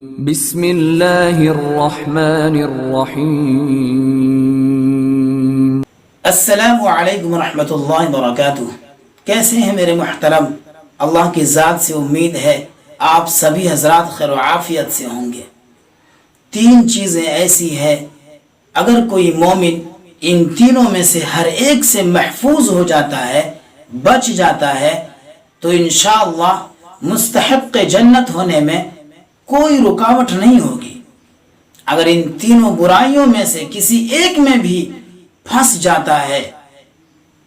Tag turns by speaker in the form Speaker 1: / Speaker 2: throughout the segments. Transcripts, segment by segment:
Speaker 1: بسم اللہ الرحمن الرحیم۔
Speaker 2: السلام علیکم ورحمۃ اللہ وبرکاتہ۔ کیسے ہیں میرے محترم؟ اللہ کی ذات سے امید ہے آپ سبھی حضرات خیر و عافیت سے ہوں گے۔ تین چیزیں ایسی ہیں اگر کوئی مومن ان تینوں میں سے ہر ایک سے محفوظ ہو جاتا ہے، بچ جاتا ہے، تو انشاءاللہ مستحق جنت ہونے میں کوئی رکاوٹ نہیں ہوگی۔ اگر ان تینوں برائیوں میں سے کسی ایک میں بھی پھنس جاتا ہے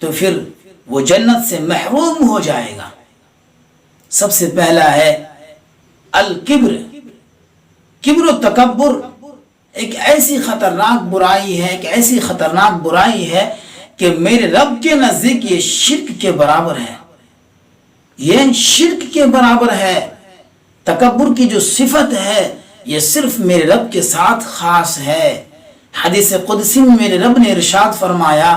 Speaker 2: تو پھر وہ جنت سے محروم ہو جائے گا۔ سب سے پہلا ہے الکبر۔ کبر و تکبر ایک ایسی خطرناک برائی ہے، کہ میرے رب کے نزدیک یہ شرک کے برابر ہے، یہ شرک کے برابر ہے۔ تکبر کی جو صفت ہے یہ صرف میرے رب کے ساتھ خاص ہے۔ حدیث قدسی میں میرے رب نے ارشاد فرمایا،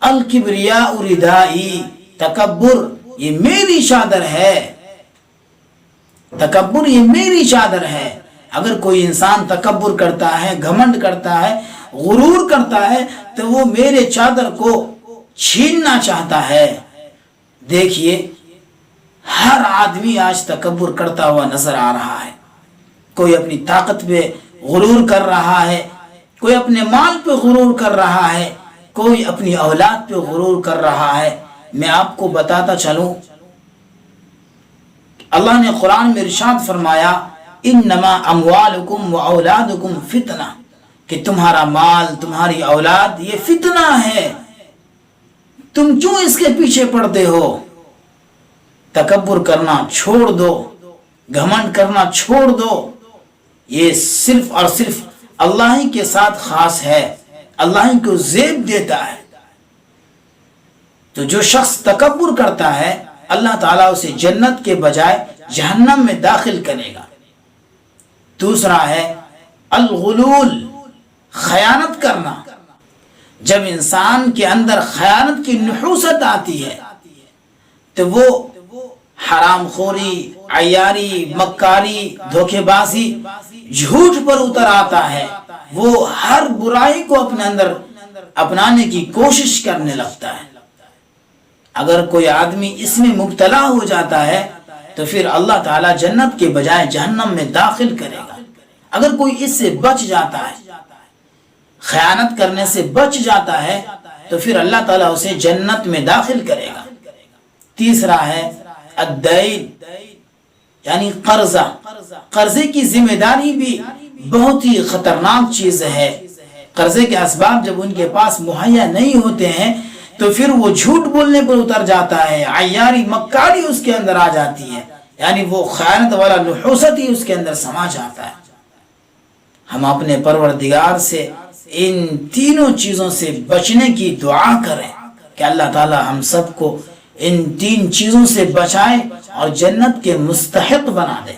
Speaker 2: الکبریاء ردائی، تکبر یہ میری چادر ہے، تکبر یہ میری چادر ہے۔ اگر کوئی انسان تکبر کرتا ہے، گھمنڈ کرتا ہے، غرور کرتا ہے تو وہ میرے چادر کو چھیننا چاہتا ہے۔ دیکھیے ہر آدمی آج تکبر کرتا ہوا نظر آ رہا ہے۔ کوئی اپنی طاقت پہ غرور کر رہا ہے، کوئی اپنے مال پہ غرور کر رہا ہے، کوئی اپنی اولاد پہ غرور کر رہا ہے۔ میں آپ کو بتاتا چلوں، اللہ نے قرآن میں ارشاد فرمایا، انما اموالکم و اولادکم فتنہ، کہ تمہارا مال، تمہاری اولاد یہ فتنہ ہے، تم کیوں اس کے پیچھے پڑتے ہو؟ تکبر کرنا چھوڑ دو، گھمنڈ کرنا چھوڑ دو، یہ صرف اور صرف اللہ ہی کے ساتھ خاص ہے، اللہ ہی کو زیب دیتا ہے۔ تو جو شخص تکبر کرتا ہے اللہ تعالیٰ اسے جنت کے بجائے جہنم میں داخل کرے گا۔ دوسرا ہے الغلول، خیانت کرنا۔ جب انسان کے اندر خیانت کی نحوست آتی ہے تو وہ حرام خوری، عیاری، مکاری، دھوکے بازی، جھوٹ پر اتر آتا ہے۔ وہ ہر برائی کو اپنے اندر اپنانے کی کوشش کرنے لگتا ہے۔ اگر کوئی آدمی اس میں مبتلا ہو جاتا ہے تو پھر اللہ تعالیٰ جنت کے بجائے جہنم میں داخل کرے گا۔ اگر کوئی اس سے بچ جاتا ہے، خیانت کرنے سے بچ جاتا ہے، تو پھر اللہ تعالیٰ اسے جنت میں داخل کرے گا۔ تیسرا ہے الدین، یعنی قرضہ۔ قرضے کی ذمہ داری بھی بہت ہی خطرناک چیز ہے۔ قرضے کے اسباب جب ان کے پاس مہیا نہیں ہوتے ہیں تو پھر وہ جھوٹ بولنے پر اتر جاتا ہے، عیاری مکاری اس کے اندر آ جاتی ہے، یعنی وہ خیانت والا نحوست ہی اس کے اندر سما جاتا ہے۔ ہم اپنے پروردگار سے ان تینوں چیزوں سے بچنے کی دعا کریں کہ اللہ تعالی ہم سب کو ان تین چیزوں سے بچائے اور جنت کے مستحق بنا دے۔